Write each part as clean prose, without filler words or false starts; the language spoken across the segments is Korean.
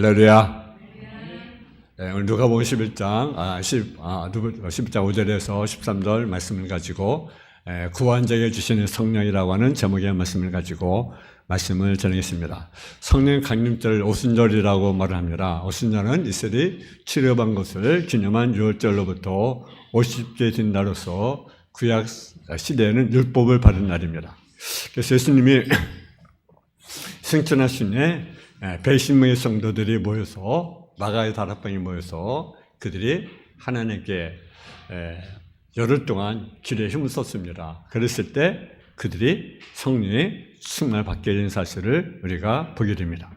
할렐루야. 네, 오늘 누가복음 11장 11장 5절에서 13절 말씀을 가지고 구원자에게 주시는 성령이라고 하는 제목의 말씀을 가지고 말씀을 전하겠습니다. 성령 강림절 오순절이라고 말을 합니다. 오순절은 이스라엘이 출애굽한 것을 기념한 6월절로부터 50개 된 날로서 구약 시대에는 율법을 받은 날입니다. 그래서 예수님이 승천하신 후에 120명의 성도들이 모여서 마가의 다락방에 모여서 그들이 하나님께 열흘 동안 기도에 힘을 썼습니다. 그랬을 때 그들이 성령의 충만을 받게 된 사실을 우리가 보게 됩니다.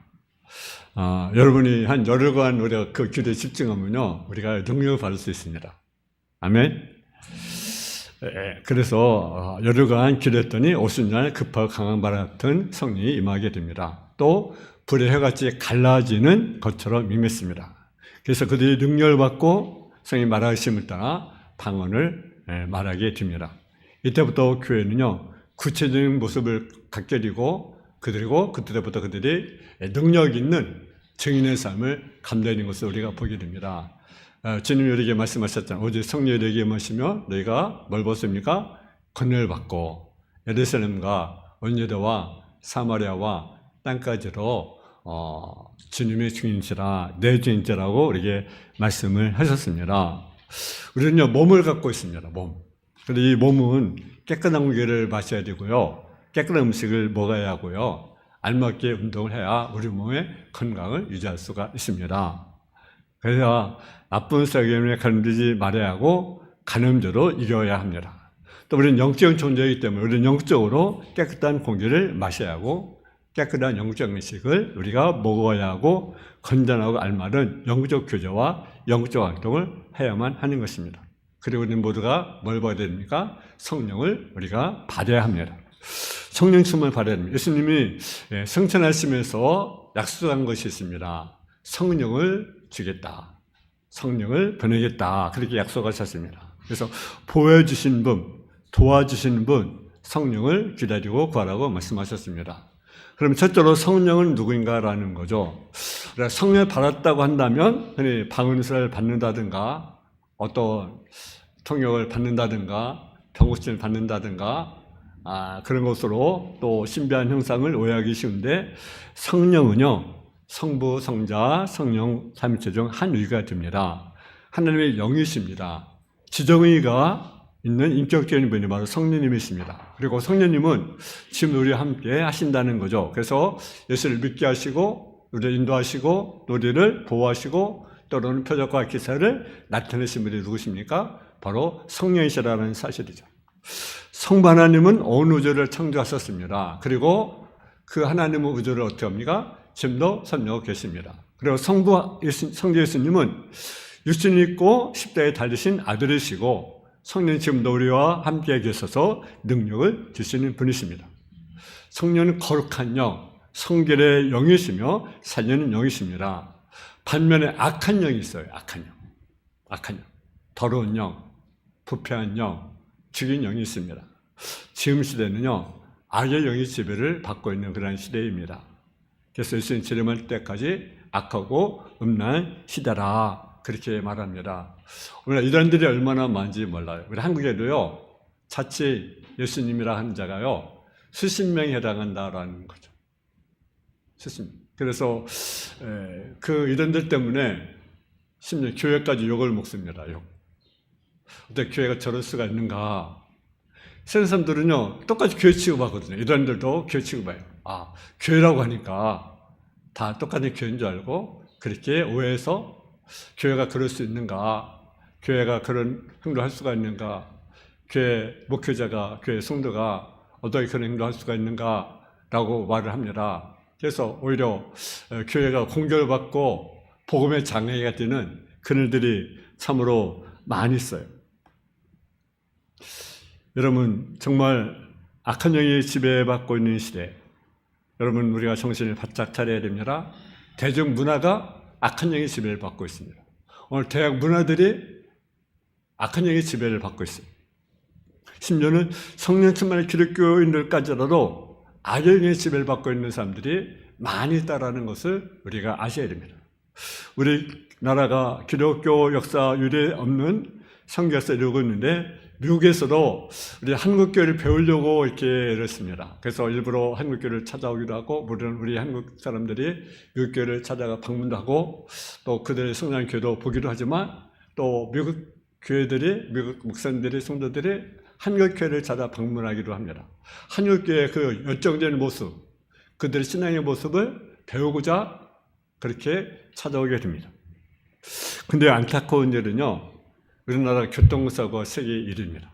여러분이 한 열흘간 우리가 그 기도에 집중하면요, 우리가 능력을 받을 수 있습니다. 아멘. 그래서 열흘간 기도했더니 오순절 급하고 강한 바람 같은 성령이 임하게 됩니다. 또 불의 해같이 갈라지는 것처럼 임했습니다. 그래서 그들이 능력을 받고 성령이 말하심을 따라 방언을 말하게 됩니다. 이때부터 교회는요, 구체적인 모습을 갖게 되고 그리고 그때부터 그들이 능력 있는 증인의 삶을 감당하는 것을 우리가 보게 됩니다. 주님이 우리에게 말씀하셨잖아요. 오직 성령이 너희에게 임하시며 너희가 뭘 벗습니까? 권능을 받고 예루살렘과 온유대와 사마리아와 땅까지로 주님의 주인이시라 내 주인이라고 우리에게 말씀을 하셨습니다. 우리는요, 몸을 갖고 있습니다. 몸. 그런데 이 몸은 깨끗한 공기를 마셔야 되고요, 깨끗한 음식을 먹어야 하고요, 알맞게 운동을 해야 우리 몸의 건강을 유지할 수가 있습니다. 그래서 나쁜 세균에 가늘지 말아야 하고 간염조로 이겨야 합니다. 또 우리는 영적인 존재이기 때문에 우리는 영적으로 깨끗한 공기를 마셔야 하고 깨끗한 영적 음식을 우리가 먹어야 하고 건전하고 알맞은 영적 교제와 영적 활동을 해야만 하는 것입니다. 그리고 우리 모두가 뭘 받아야 됩니까? 성령을 우리가 받아야 합니다. 성령 충만을 받아야 됩니다. 예수님이 승천하시면서 약속한 것이 있습니다. 성령을 주겠다. 성령을 보내겠다. 그렇게 약속하셨습니다. 그래서 보여주신 분, 도와주신 분, 성령을 기다리고 구하라고 말씀하셨습니다. 그럼 첫째로 성령은 누구인가라는 거죠. 성령을 받았다고 한다면 방언을 받는다든가 어떤 통역을 받는다든가 병고침을 받는다든가 그런 것으로 또 신비한 형상을 오해하기 쉬운데, 성령은요, 성부, 성자, 성령 삼위체 중 한 위가 됩니다. 하나님의 영이십니다. 지정의가 있는 인격적인 분이 바로 성령님이십니다. 그리고 성령님은 지금 우리와 함께 하신다는 거죠. 그래서 예수를 믿게 하시고 우리를 인도하시고 우리를 보호하시고 때로는 표적과 기사를 나타내신 분이 누구십니까? 바로 성령이시라는 사실이죠. 성부 하나님은 온 우주를 창조하셨습니다. 그리고 그 하나님의 우주를 어떻게 합니까? 지금도 섬기고 계십니다. 그리고 성부 예수님은 육신이 있고 십자가에 달리신 아들이시고 성령이 지금도 우리와 함께 계셔서 능력을 주시는 분이십니다. 성령은 거룩한 영, 성결의 영이시며 살려는 영이십니다. 반면에 악한 영이 있어요. 악한 영, 더러운 영, 부패한 영, 죽인 영이 있습니다. 지금 시대는요, 악의 영이 지배를 받고 있는 그런 시대입니다. 그래서 예수님 재림할 때까지 악하고 음란한 시대라 그렇게 말합니다. 오늘 이단들이 얼마나 많은지 몰라요. 우리 한국에도요, 자칫 예수님이라 하는 자가요, 수십 명에 해당한다라는 거죠. 수십 명. 그래서 그 이단들 때문에 심지어 교회까지 욕을 먹습니다. 욕. 어떻게 교회가 저럴 수가 있는가? 세상 사람들은요, 똑같이 교회 취급하거든요. 이단들도 교회 취급해요. 교회라고 하니까 다 똑같은 교회인 줄 알고 그렇게 오해해서 교회가 그럴 수 있는가? 교회가 그런 행동을 할 수가 있는가? 교회 목회자가, 교회 성도가 어떻게 그런 행동을 할 수가 있는가? 라고 말을 합니다. 그래서 오히려 교회가 공격을 받고 복음의 장애가 되는 그들이 참으로 많이 있어요. 여러분, 정말 악한 영이 지배받고 있는 시대, 여러분, 우리가 정신을 바짝 차려야 됩니다. 대중문화가 악한 영의 지배를 받고 있습니다. 오늘 대학 문화들이 악한 영의 지배를 받고 있습니다. 심지어는 성령 충만의 기독교인들까지라도 악의 영의 지배를 받고 있는 사람들이 많이 있다는 것을 우리가 아셔야 됩니다. 우리나라가 기독교 역사 유래 없는 선교사를 이루고 있는데 미국에서도 우리 한국교회를 배우려고 이렇게 이랬습니다. 그래서 일부러 한국교회를 찾아오기도 하고, 물론 우리 한국 사람들이 미국교회를 찾아가 방문도 하고, 또 그들의 성장교회도 보기도 하지만, 또 미국 교회들이, 미국 목사님들이, 성도들이 한국교회를 찾아 방문하기도 합니다. 한국교회의 그 열정적인 모습, 그들의 신앙의 모습을 배우고자 그렇게 찾아오게 됩니다. 근데 안타까운 일은요, 우리나라 교통사고가 세계 1위입니다.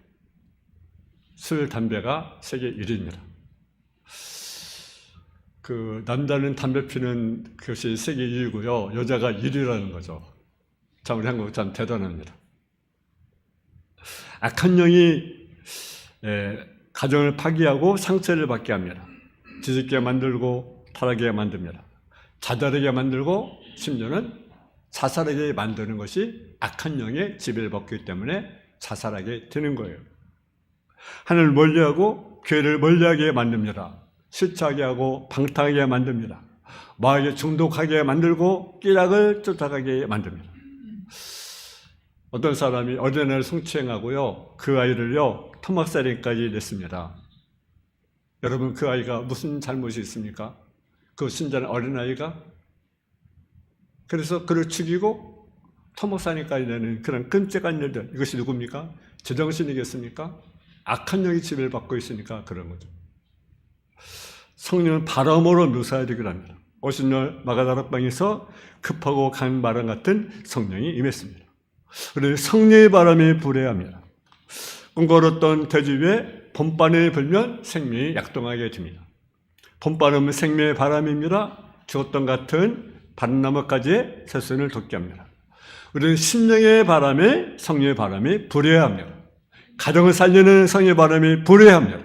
술, 담배가 세계 1위입니다. 남자는 담배 피는 것이 세계 2위고요, 여자가 1위라는 거죠. 참, 우리 한국 참 대단합니다. 악한 영이 가정을 파괴하고 상처를 받게 합니다. 뒤집게 만들고 타락하게 만듭니다. 자살하게 만들고 심지어는 자살하게 만드는 것이 악한 영의 지배를 받기 때문에 자살하게 되는 거예요. 하늘을 멀리하고 교회를 멀리하게 만듭니다. 실추하게 하고 방탕하게 만듭니다. 마귀에 중독하게 만들고 끼락을 쫓아가게 만듭니다. 어떤 사람이 어린아이를 성추행하고요, 그 아이를요 토막살인까지 냈습니다. 여러분, 그 아이가 무슨 잘못이 있습니까? 그 신자는 어린아이가? 그래서 그를 죽이고 토막살인까지 내는 그런 끔찍한 일들, 이것이 누굽니까? 제정신이겠습니까? 악한 영이 지배를 받고 있으니까 그런 거죠. 성령은 바람으로 묘사되기도 합니다. 오순절 마가다락방에서 급하고 간 바람 같은 성령이 임했습니다. 그래서 성령의 바람이 불어합니다. 꿈꿔었던 돼지 위에 봄바람이 불면 생명이 약동하게 됩니다. 봄바람은 생명의 바람입니다. 죽었던 같은 밭나무까지의 새순을 돋게 합니다. 우리는 심령의 바람에 성령의 바람이 불어야 합니다. 가정을 살리는 성령의 바람이 불어야 합니다.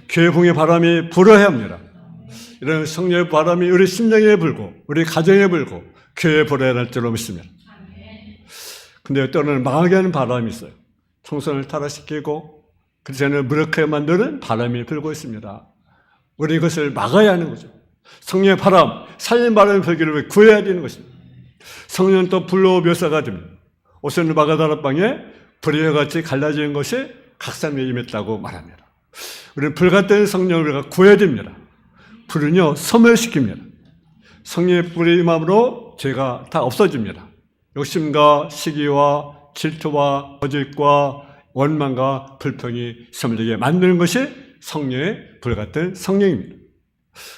교회 부흥의 바람이 불어야 합니다. 이런 성령의 바람이 우리 심령에 불고 우리 가정에 불고 교회에 불어야 할 줄로 믿습니다. 근데 때로는 망하게 하는 바람이 있어요. 총선을 타락시키고 그리스도인을 무력하게 만드는 바람이 불고 있습니다. 우리 이것을 막아야 하는 거죠. 성령의 바람, 살린 바람의 불기를 구해야 되는 것입니다. 성령은 또 불로 묘사가 됩니다. 오순절 마가다락방에 불의 같이 갈라지는 것이 각산에 임했다고 말합니다. 우리는 불 같은 성령을 우리가 구해야 됩니다. 불은요, 소멸시킵니다. 성령의 불의 임함으로 죄가 다 없어집니다. 욕심과 시기와 질투와 거짓과 원망과 불평이 소멸되게 만드는 것이 성령의 불 같은 성령입니다.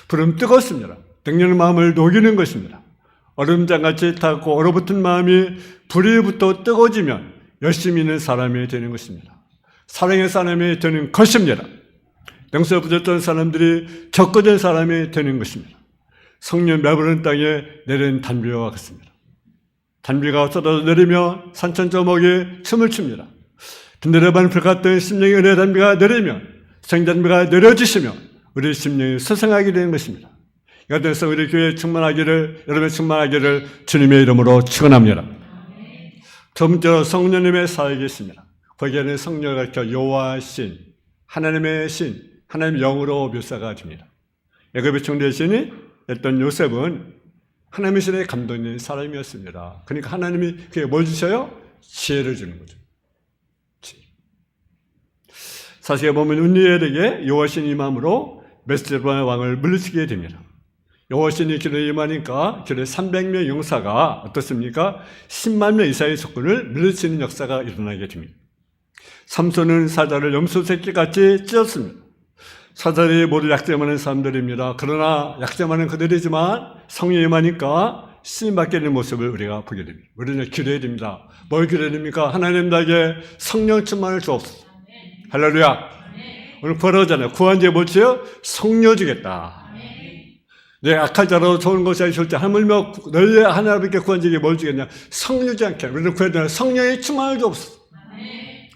불은 뜨겁습니다. 냉랭한 마음을 녹이는 것입니다. 얼음장같이 타고 얼어붙은 마음이 불이부터 뜨거워지면 열심히 있는 사람이 되는 것입니다. 사랑의 사람이 되는 것입니다. 영성에 부졌던 사람들이 적거진 사람이 되는 것입니다. 성령 메부른 땅에 내린 단비와 같습니다. 단비가 쏟아져 내리면 산천조목이 춤을 춥니다. 든든한 불 같은 심령의 은혜 단비가 내리면 생단비가 내려지시며 우리 심령이 소생하게 되는 것입니다. 이 같은 성 우리 교회에 충만하기를, 여러분의 충만하기를 주님의 이름으로 축원합니다. 두 번째로 성령님의 사역이 있습니다. 거기에는 성령을 가리켜 여호와 신, 하나님의 신, 하나님의 영으로 묘사가 됩니다. 애굽의 총리 대신이 했던 요셉은 하나님의 신에 감동된 사람이었습니다. 그러니까 하나님이 그에게 뭘 주셔요? 지혜를 주는 거죠. 사실에 보면 운니엘에게 여호와신이 임함으로 메스제바의 왕을 물리치게 됩니다. 여호와신이 길에 임하니까 길에 300명 용사가 어떻습니까? 10만 명 이상의 적군을 물리치는 역사가 일어나게 됩니다. 삼손은 사자를 염소 새끼같이 찢었습니다. 사자들이 모두 약점하는 사람들입니다. 그러나 약점하는 그들이지만 성령이 임하니까 쓰임받게 되는 모습을 우리가 보게 됩니다. 우리는 기도해야 됩니다. 뭘 기도해야 됩니까? 하나님 나에게 성령 충만을 주옵소서. 할렐루야. 오늘 구하라잖아요. 구한 게 뭐지요? 성령 주겠다. 내 악할 자라도 좋은 것이 아니 절대 하물며 널리 하나님께 구한 적이 뭘 주겠냐? 성령 주지 않게. 우리는 구해야 되는 성령의 충만을 주옵소서.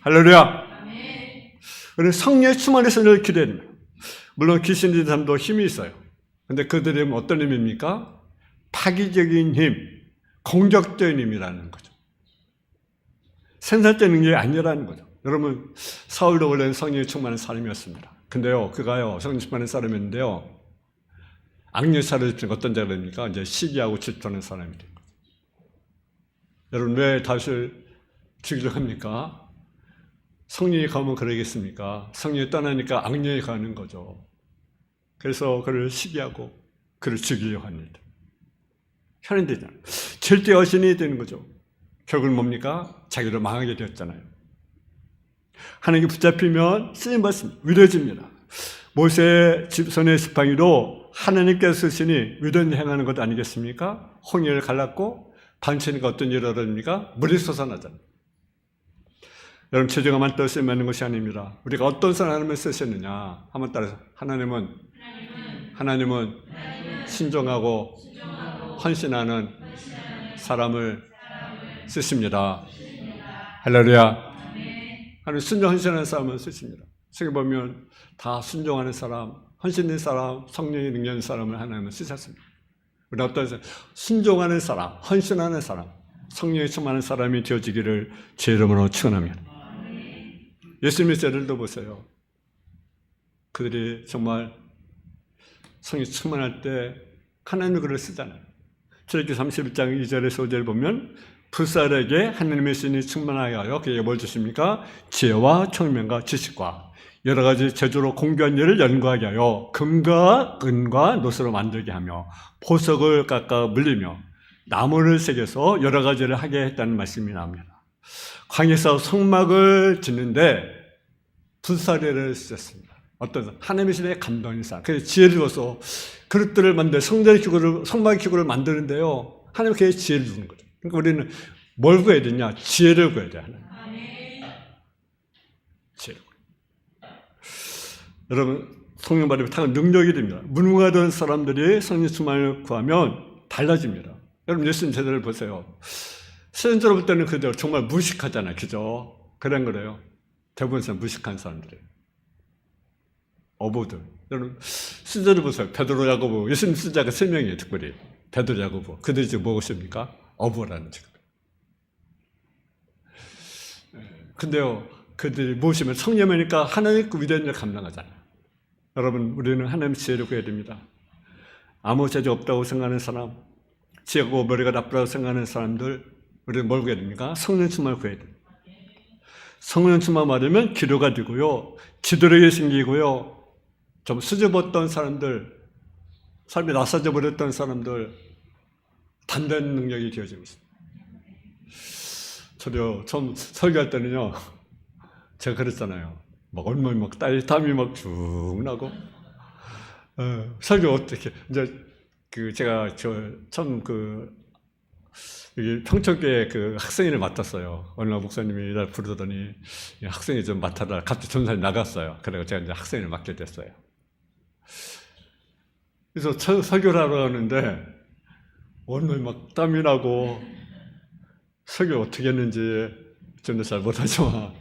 할렐루야. 우리는 성령의 충만에서 늘 기도해야 됩니다. 물론 귀신들의 삶도 힘이 있어요. 근데 그들의 어떤 힘입니까? 파기적인 힘, 공격적인 힘이라는 거죠. 생산되는 게 아니라는 거죠. 여러분, 사울도 원래는 성령이 충만한 사람이었습니다. 근데요, 그가요, 성령 충만한 사람이었는데요, 악녀사를 어떤 자가 됩니까? 이제 시기하고 질투하는 사람이 된 거죠. 여러분 왜 다윗을 죽이려고 합니까? 성령이 가면 그러겠습니까? 성령이 떠나니까 악령이 가는 거죠. 그래서 그를 시기하고 그를 죽이려고 합니다. 현인되잖아요. 절대 여신이 되는 거죠. 결국은 뭡니까? 자기를 망하게 되었잖아요. 하나님께 붙잡히면 쓰임받습니다. 위로해집니다. 모세의 손의 지팡이로 하나님께서 쓰시니 위로를 행하는 것 아니겠습니까? 홍해를 갈랐고 반치니까 어떤 일이 일어납니까? 물이 솟아나잖아요. 여러분 죄가 많다고 쓰임받는 것이 아닙니다. 우리가 어떤 하나님을 쓰셨느냐 한번 따라서 하나님은 신종하고 헌신하는 사람을 쓰십니다. 할렐루야. 하나님 순종 헌신하는 사람을 쓰십니다. 성경 보면 다 순종하는 사람, 헌신된 사람, 성령의 능력 있는 사람을 하나님은 쓰셨습니다. 우리 어떤 순종하는 사람, 헌신하는 사람, 성령이 충만한 사람이 되어지기를 제 이름으로 축원합니다. 예수님의 제자들도 보세요. 그들이 정말 성령이 충만할 때 하나님이 그를 쓰잖아요. 출애굽기 31장 2절에서 5절을 보면 불살에게 하나님의 신이 충만하게 하여 그에게 뭘 주십니까? 지혜와 청명과 지식과 여러 가지 제조로 공교한 일을 연구하게 하여 금과 은과 노스로 만들게 하며 보석을 깎아 물리며 나무를 새겨서 여러 가지를 하게 했다는 말씀이 나옵니다. 광야에서 성막을 짓는데 불사례를 쓰셨습니다. 어떤 하나님의 신의 감동인 사람. 그래서 지혜를 줘서 그릇들을 만들 성막의 기구를 만드는데요. 하나님께 지혜를 주는 거죠. 그러니까 우리는 뭘 구해야 되냐? 지혜를 구해야 돼. 하나님. 지혜를 구해야 돼. 여러분 성령 받으면 다 능력이 됩니다. 무능하던 사람들이 성령 충만을 구하면 달라집니다. 여러분 예수님 제자를 보세요. 세전적으로 볼 때는 그들 정말 무식하잖아요. 그죠? 그런 거래요. 대부분 사람 무식한 사람들이에요. 어부들. 여러분 수저를 보세요. 베드로, 야고보. 예수님 수자가 3명이에요. 특별히. 베드로, 야고보. 그들이 지금 무엇입니까? 어부라는 직업. 근데요. 그들이 무엇이면 성령이니까 하나님의 그 위대한 일을 감당하잖아요. 여러분 우리는 하나님의 지혜를 구해야 됩니다. 아무 죄도 없다고 생각하는 사람, 지혜고 머리가 나쁘다고 생각하는 사람들 우리는 뭘 구해야 됩니까? 성령 충만을 구해야 됩니다. 성령 충만 받으면 기도가 되고요. 지도력이 생기고요. 좀 수줍었던 사람들, 삶이 나서져 버렸던 사람들 단단한 능력이 되어지고 있습니다. 저도 처음 설교할 때는요. 제가 그랬잖아요. 막 얼마나 막 땀이 막 쭉 나고 설교 어떻게 이제 제가 처음 여기 평촌교회 학생회를 맡았어요. 어느 날 목사님이 날 부르더니 학생회 좀 맡아라. 갑자기 전사님 나갔어요. 그래서 제가 이제 학생회를 맡게 됐어요. 그래서 설교를 하러 가는데 오늘 막 땀이 나고 설교 어떻게 했는지 저는 잘 못하지만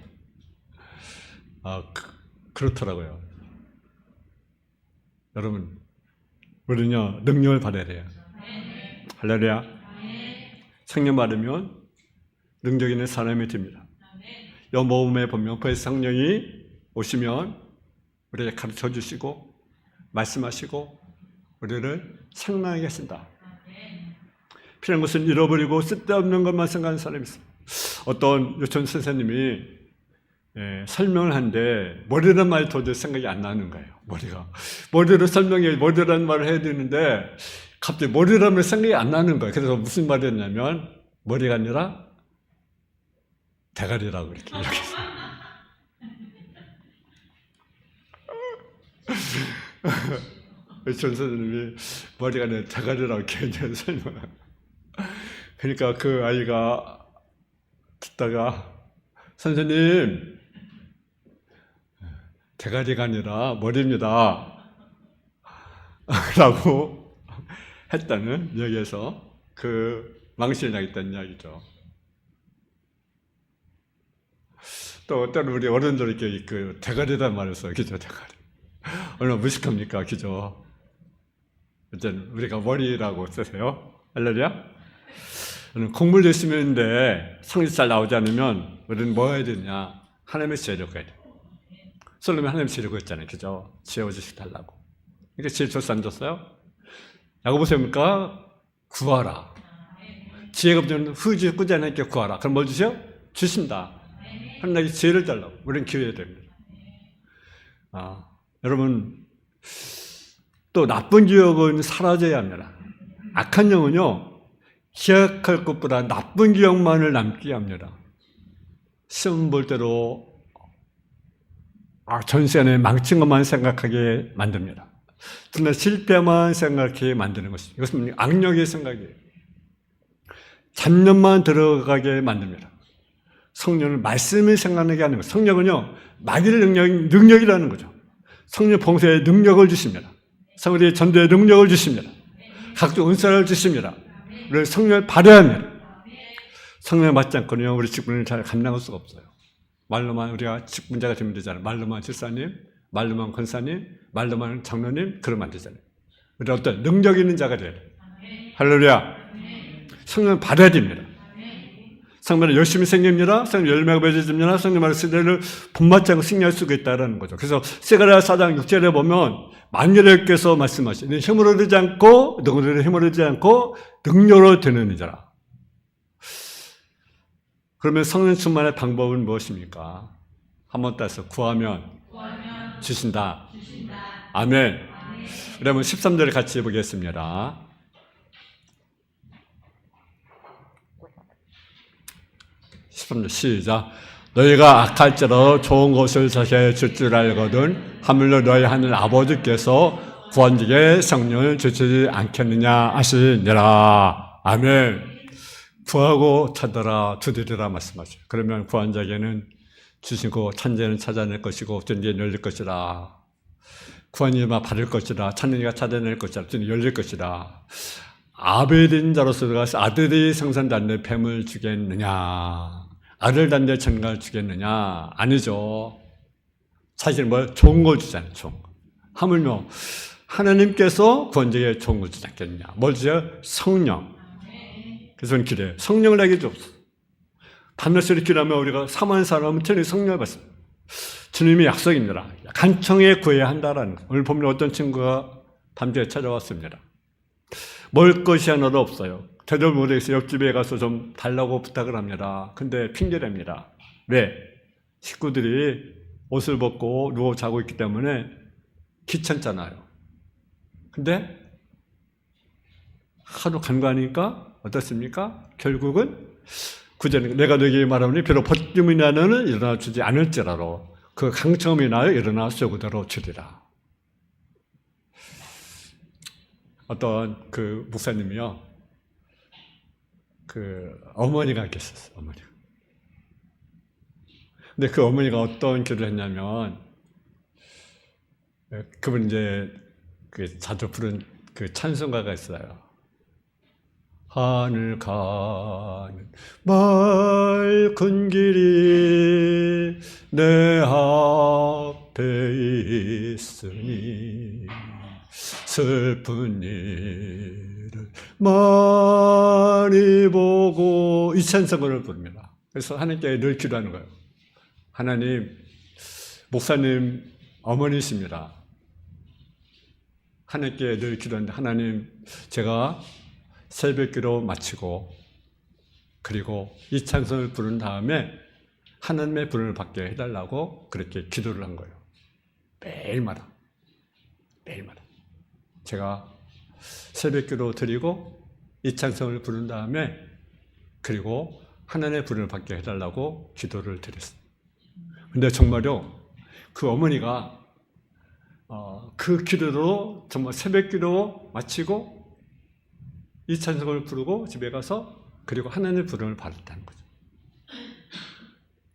그렇더라고요. 여러분 우리는요 능력을 받아야 돼요. 할렐루야. 성령 받으면 능력 있는 사람이 됩니다. 요모음에 보면 벌써 성령이 오시면 우리에게 가르쳐 주시고 말씀하시고 우리를 생명하게 하신다. 필요한 것은 잃어버리고 쓸데없는 것만 생각하는 사람이 있어요. 어떤 요천 선생님이 설명을 하는데 머리라는 말이 도저히 생각이 안 나는 거예요. 머리로 설명해 머리라는 말을 해야 되는데 갑자기 머리라는 생각이 안 나는 거예요. 그래서 무슨 말이 했냐면 머리가 아니라 대가리라고 이렇게 했어요. 전 선생님이 머리가 아니라 대가리라고 이렇게 설명을. 그러니까 그 아이가 듣다가 선생님 대가리가 아니라 머리입니다 라고 했다는 여기에서 망신이 나겠다는 이야기죠. 또 때로 우리 어른들 이렇게 대가리란 말을 써요. 그죠? 대가리. 얼마나 무식합니까? 그죠? 어쨌든 우리가 머리라고 쓰세요. 할렐루야? 공부를 열심히 했는데 성적이 잘 나오지 않으면 우리는 뭐 해야 되냐? 하나님의 지혜를 구해야 돼. 솔로몬이 하나님의 지혜를 구했잖아요. 그죠? 지혜 오지식 달라고. 그러니까 지혜 줬어 안 줬어요? 야고보서 뭡니까? 구하라. 지혜가 없는 후지 꾸지 않게 구하라. 그럼 뭘 주세요? 주신다. 하나님께 지혜를 달라고. 우리는 기도해야 됩니다. 여러분, 또 나쁜 기억은 사라져야 합니다. 악한 영은요, 기억할 것보다 나쁜 기억만을 남게 합니다. 시험 볼 때도 전 시간에 망친 것만 생각하게 만듭니다. 그러나 실패만 생각하게 만드는 것입니다. 이것은 악력의 생각이에요. 잡념만 들어가게 만듭니다. 성령은 말씀을 생각나게 하는 거예요. 성령은요, 마귀의 능력이라는 거죠. 성령 봉사의 능력을 주십니다. 성령의 전도의 능력을 주십니다. 각종 은사를 주십니다. 우리 성령을 받아야 합니다. 성령을 받지 않고는요, 우리 직분을 잘 감당할 수가 없어요. 말로만 우리가 직분자가 되면 되잖아요. 말로만 집사님, 말로만 권사님, 말로만 장로님, 그러면 안 되잖아요. 우리 어떤 능력 있는 자가 돼야 돼요. 할렐루야. 성령을 받아야 됩니다. 성령을 열심히 생깁니다. 성령 열매가 맺어집니다. 성령을 쓰대를 본받지 않고 승리할 수가 있다는 거죠. 그래서 세가랴 4장 6절에 보면 만유라께서 말씀하시니 힘으로 되지 않고 누구들은 힘으로 되지 않고 능력으로 되는 자라. 그러면 성령 충만의 방법은 무엇입니까? 한번 따서 구하면 주신다. 아멘. 그러면 13절을 같이 보겠습니다. 13절 시작. 너희가 악할지라도 좋은 것을 자기에게 줄 줄 알거든 하물며 너희 하늘 아버지께서 구원자에게 성령을 주시지 않겠느냐 하시니라. 아멘. 구하고 찾아라 두드리라 말씀하죠. 그러면 구원자에게는 주시고 천재는 찾아낼 것이고 전쟁은 열릴 것이라. 구원이마 받을 것이라. 찾는 이가 찾아낼 것이라. 전쟁이 열릴 것이라. 아벨인 자로서 들어가서 아들이 생산단데 뱀을 주겠느냐. 아들 단데 전가를 주겠느냐? 아니죠. 사실 뭐 좋은 걸 주잖아요. 좋은 거. 하물며 하나님께서 구원자에게 좋은 걸 주지 않겠느냐. 뭘 주세요? 성령. 그래서 저는 기도해요. 성령을 내게 주옵소서. 밤낮으로 기도하면 우리가 사모하는 사람은 천히 성령을 받습니다. 주님의 약속입니다. 간청에 구해야 한다라는 거. 오늘 보면 어떤 친구가 밤중에 찾아왔습니다. 먹을 것이 하나도 없어요. 제대로 못해서 옆집에 가서 좀 달라고 부탁을 합니다. 근데 핑계랍니다. 왜? 식구들이 옷을 벗고 누워 자고 있기 때문에 귀찮잖아요. 근데 하도 간과하니까 어떻습니까? 결국은 구제는 내가 너에게 말하오니 비록 벗김이 나는 일어나 주지 않을지라도 그 강청이 나여 일어나 쏘고대로 주리라. 어떤 그 목사님이요. 그 어머니가 계셨어요. 어머니가. 근데 그 어머니가 어떤 기도를 했냐면 그분 이제 그 자주 부른 그 찬송가가 있어요. 하늘 가는 맑은 길이 내 앞에 있으니 슬픈 일을 많이 보고 이 찬송을 부릅니다. 그래서 하나님께 늘 기도하는 거예요. 하나님, 목사님 어머니십니다. 하나님께 늘 기도하는데 하나님, 제가 새벽기도 마치고 그리고 이 찬송을 부른 다음에 하나님의 불을 받게 해달라고 그렇게 기도를 한 거예요. 매일마다. 매일마다. 제가 새벽기도 드리고 이 찬송을 부른 다음에 그리고 하나님의 불을 받게 해달라고 기도를 드렸어요. 근데 정말요, 그 어머니가 그 기도로 정말 새벽기도 마치고 이 찬송을 부르고 집에 가서 그리고 하나님의 부름을 받았다는 거죠.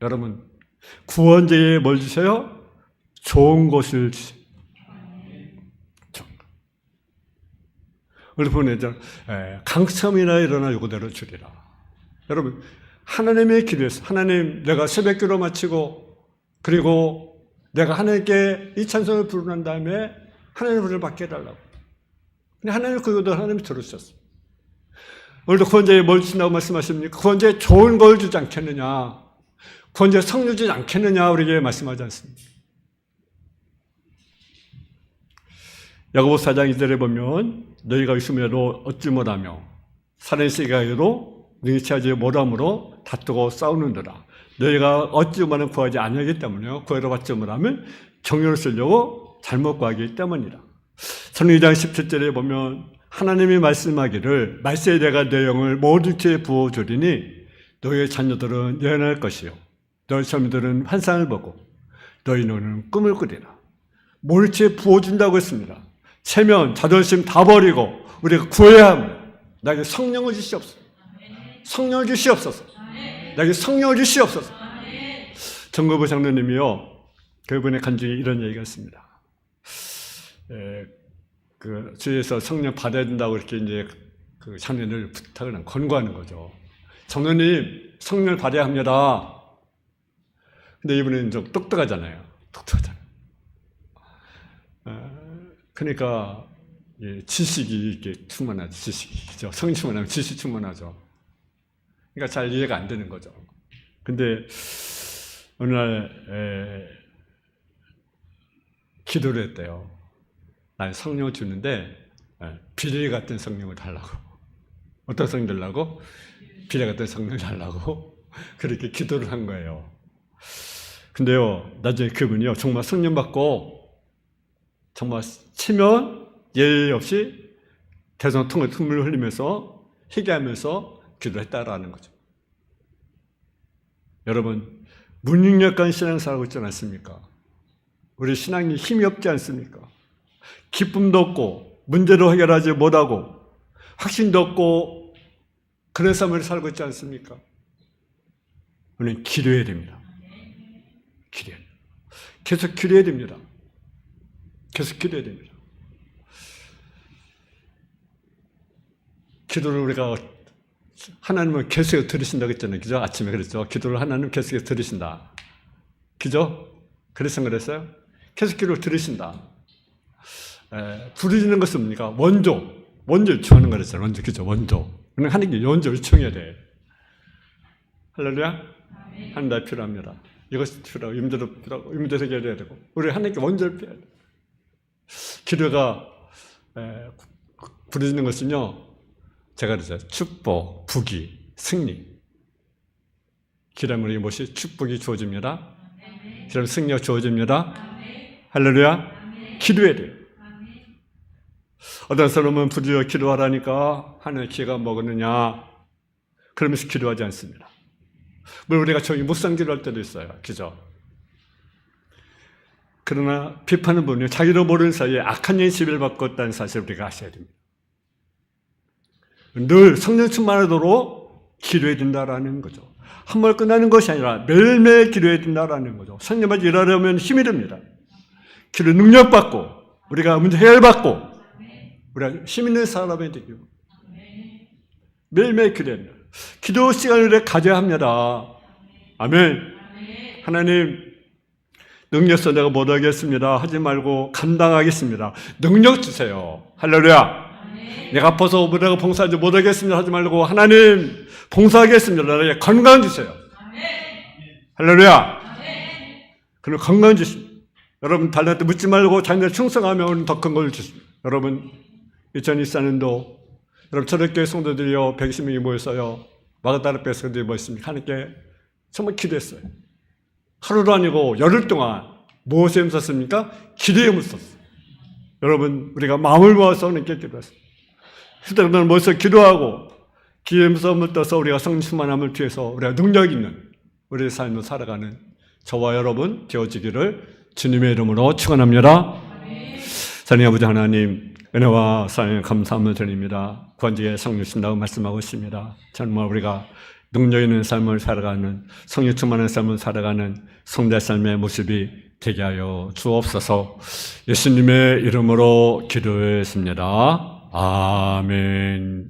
여러분, 구원자에 뭘 주세요? 좋은 것을 주세요. 우리 보내죠. 강섬이나 일어나 요거대로 주리라. 여러분, 하나님의 기도에서 하나님, 내가 새벽기도 마치고 그리고 내가 하나님께 이 찬송을 부르는 다음에 하나님의 부름을 받게 해달라고. 근데 하나님 그것도 하나님이 들으셨어요. 오늘도 구원자에 뭘 주신다고 말씀하십니까? 구원자에 좋은 걸 주지 않겠느냐? 구원자에 성령 주지 않겠느냐? 우리에게 말씀하지 않습니까? 야고보 4장 2절에 보면 너희가 있음에도 얻지 못하며 살아있으리라 해도 능히 취하지 못함으로 다투고 싸우는도라. 너희가 어찌만은 구하지 아니하기 때문에요. 구하러 받지 못하면 정욕을 쓰려고 잘못 구하기 때문이라. 선언 2장 17절에 보면 하나님이 말씀하기를 말세에 내가 내 영을 모든 죄에 부어주리니 너희의 자녀들은 예언할 것이요 너희 자녀들은 환상을 보고 너희 노는 꿈을 꾸리라. 모든 죄에 부어준다고 했습니다. 체면, 자존심 다 버리고 우리가 구해야 합니다. 나에게 성령을 주시옵소서. 성령을 주시옵소서. 나에게 성령을 주시옵소서. 정거부 장로님이요, 그분의 간증에 이런 얘기가 있습니다. 그 주위에서 성령 받아야 된다고 이렇게 이제 그 장로님을 부탁을 권고하는 거죠. 장로님, 성령을 받아야 합니다. 근데 이분은 좀 똑똑하잖아요. 똑똑하잖아요. 그러니까 지식이 이렇게 충만하죠. 지식이죠. 성령 충만하면 지식 충만하죠. 그러니까 잘 이해가 안 되는 거죠. 근데 어느 날 기도를 했대요. 난 성령을 주는데 비례 같은 성령을 달라고. 어떤 성령 달라고? 비례 같은 성령을 달라고. 그렇게 기도를 한 거예요. 근데요, 나중에 그분이요, 정말 성령 받고 정말 치면 예의 없이 대성통을 틈을 흘리면서 회개하면서 기도했다라는 거죠. 여러분, 무능력한 신앙 살고 있지 않습니까? 우리 신앙이 힘이 없지 않습니까? 기쁨도 없고 문제도 해결하지 못하고 확신도 없고 그런 삶을 살고 있지 않습니까? 우리는 기도해야 됩니다. 기도해야 됩니다. 계속 기도해야 됩니다. 계속 기도해야 됩니다. 기도를 우리가 하나님은 계속해서 들으신다고 했잖아요. 그죠? 아침에 그랬죠. 기도를 하나님 계속해서 들으신다. 그죠? 그랬어요? 계속 기도를 들으신다. 부르짖는 것은 뭡니까? 원조 요청하는 거랬잖아요. 원조, 그죠? 원조. 그러니까 하나님께 원조 요청해야 돼. 할렐루야? 하나님 나 필요합니다. 이것이 필요하고, 임대도 필요하고, 임대도 해결해야 되고, 우리 하나님께 원조를 필요해야 돼. 기도가 부르짖는 것은요, 제가 그랬어요. 축복, 부귀, 승리. 기도하면 우리 무엇이? 축복이 주어집니다. 기도하면 승리가 주어집니다. 할렐루야. 기도해야 돼요. 어떤 사람은 부르짖어 기도하라니까 하나님의 기회가 먹었느냐, 그러면서 기도하지 않습니다. 물론 우리가 저기 묵상 기도할 때도 있어요. 그죠? 그러나 비판은 분이 자기도 모르는 사이에 악한 영이 지배를 받고 있다는 사실을 우리가 아셔야 됩니다. 늘 성령 충만하도록 기도해야 된다라는 거죠. 한 번 끝나는 것이 아니라 매일매일 기도해야 된다라는 거죠. 성령만 일하려면 힘이 듭니다. 기도 능력받고 우리가 문제 해결받고 우리가 힘 있는 사람이 되고 매일매일 기도해야 합니다. 기도 시간을 가져야 합니다. 아멘. 하나님, 능력서 내가 못하겠습니다. 하지 말고 감당하겠습니다. 능력 주세요. 할렐루야. 내가 아파서 내가 봉사하지 못하겠습니다. 하지 말고 하나님 봉사하겠습니다. 나에게 건강 주세요. 할렐루야. 그럼 건강 주십니다. 여러분 달란트 묻지 말고 자녀들 충성하면 더 큰 걸 주십니다. 여러분 2024년도 여러분 초대교회 성도들이요 120명이 모였어요. 마가다라 백성들이 모였습니다. 하나님께 정말 기도했어요. 하루도 아니고 열흘 동안 무엇에 힘썼습니까? 기도에 힘썼어요. 여러분 우리가 마음을 모아서 하나님께 기도했어요. 휴대폰을 모여서 기도하고 기도에 힘을 떠서 우리가 성령 충만함을 뒤에서 우리가 능력 있는 우리의 삶을 살아가는 저와 여러분 되어지기를 주님의 이름으로 축원합니다. 사랑의 아버지 하나님, 은혜와 사랑에 감사함을 드립니다. 구원주의 성령 주신다고 말씀하고 있습니다. 정말 우리가 능력 있는 삶을 살아가는 성령 충만한 삶을 살아가는 성자 삶의 모습이 되게 하여 주옵소서. 예수님의 이름으로 기도했습니다. 아멘.